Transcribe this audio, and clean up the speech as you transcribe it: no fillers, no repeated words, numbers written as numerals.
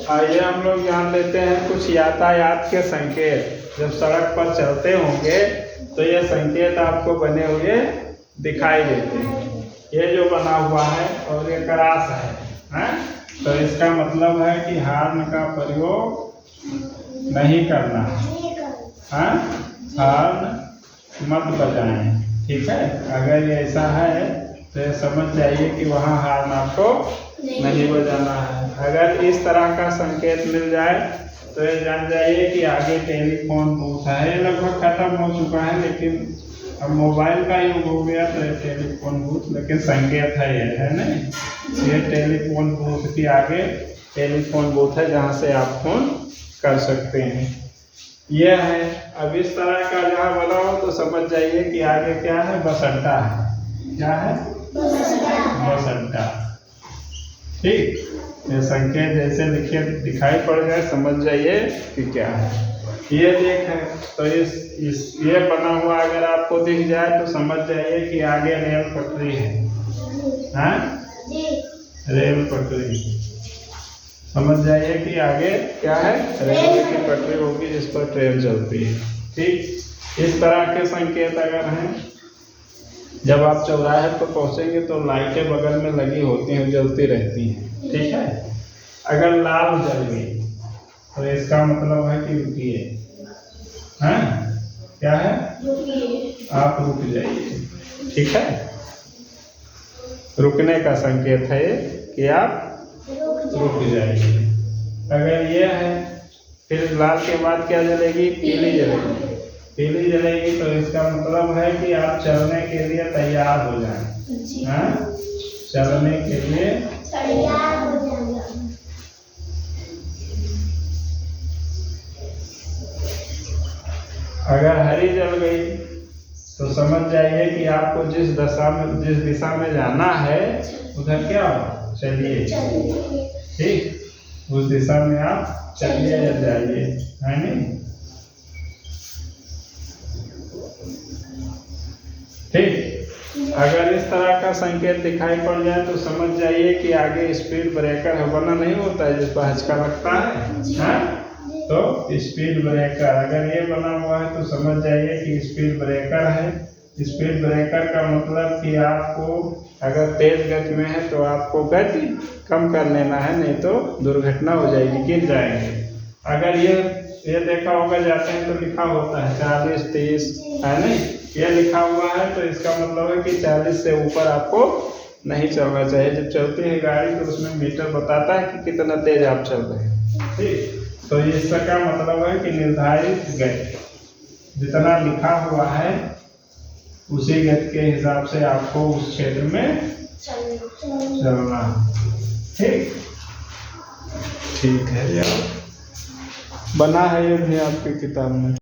आइए हम लोग जान लेते हैं कुछ यातायात के संकेत। जब सड़क पर चलते होंगे तो ये संकेत आपको बने हुए दिखाई देते हैं। ये जो बना हुआ है और ये क्रॉस है, तो इसका मतलब है कि हॉर्न का प्रयोग नहीं करना है। हॉर्न मत बजाएं, ठीक है। अगर ये ऐसा है तो ये समझ जाइए कि वहाँ हॉर्न आपको नहीं बजाना है। अगर इस तरह का संकेत मिल जाए तो ये जान जाइए कि आगे टेलीफोन बूथ है। ये लगभग खत्म हो चुका है, लेकिन अब मोबाइल का युग हो गया तो ये टेलीफोन बूथ, लेकिन संकेत है ये, है नहीं। ये टेलीफोन बूथ की आगे टेलीफोन बूथ है जहाँ से आप फोन कर सकते हैं। ये है। अब इस तरह का जहाँ बना हो तो समझ जाइए कि आगे क्या है, बस अड्डा है। क्या है? बस अड्डा। ठीक, ये संकेत जैसे लिखे दिखाई पड़ जाए समझ जाइए कि क्या है। ये देखें तो ये बना हुआ अगर आपको दिख जाए तो समझ जाइए कि आगे रेल पटरी है। हाँ, रेल पटरी। समझ जाइए कि आगे क्या है, रेलवे की पटरी होगी जिस पर ट्रेन चलती है। ठीक, इस तरह के संकेत अगर हैं, जब आप चौराहे पर पहुंचेंगे तो लाइटें बगल में लगी होती हैं, जलती रहती हैं, ठीक है। अगर लाल जल गई तो इसका मतलब है कि रुकिए। हैं? क्या है? आप रुक जाइए, ठीक है। रुकने का संकेत है कि आप रुक जाइए। अगर ये है, फिर लाल के बाद क्या जलेगी? पीली जलेगी। पीली जलेगी तो इसका मतलब है कि आप चलने के लिए तैयार हो जाएं। हाँ, चलने के लिए तैयार हो जाएंगे। अगर हरी जल गई तो समझ जाइए कि आपको जिस दिशा में जाना है उधर क्या हो, चलिए। ठीक, उस दिशा में आप चलिए या जाइए, है नहीं। ठीक, अगर इस तरह का संकेत दिखाई पड़ जाए तो समझ जाइए कि आगे स्पीड ब्रेकर बना नहीं होता है जिस पर हचका लगता है, तो स्पीड ब्रेकर अगर ये बना हुआ है तो समझ जाइए कि स्पीड ब्रेकर है। स्पीड ब्रेकर का मतलब कि आपको अगर तेज गति में है तो आपको गति कम कर लेना है, नहीं तो दुर्घटना हो जाएगी, गिर जाएंगे। अगर ये देखा होगा जाते हैं तो लिखा होता है 40 30, है नहीं। ये लिखा हुआ है तो इसका मतलब है कि 40 से ऊपर आपको नहीं चलना चाहिए। जब चलती है गाड़ी तो उसमें मीटर बताता है कि कितना तेज आप चल रहे हैं। ठीक, तो इसका मतलब है कि निर्धारित गति जितना लिखा हुआ है उसी गति के हिसाब से आपको उस क्षेत्र में चलना। ठीक, ठीक है यार, बना है ये भी आपकी किताब में।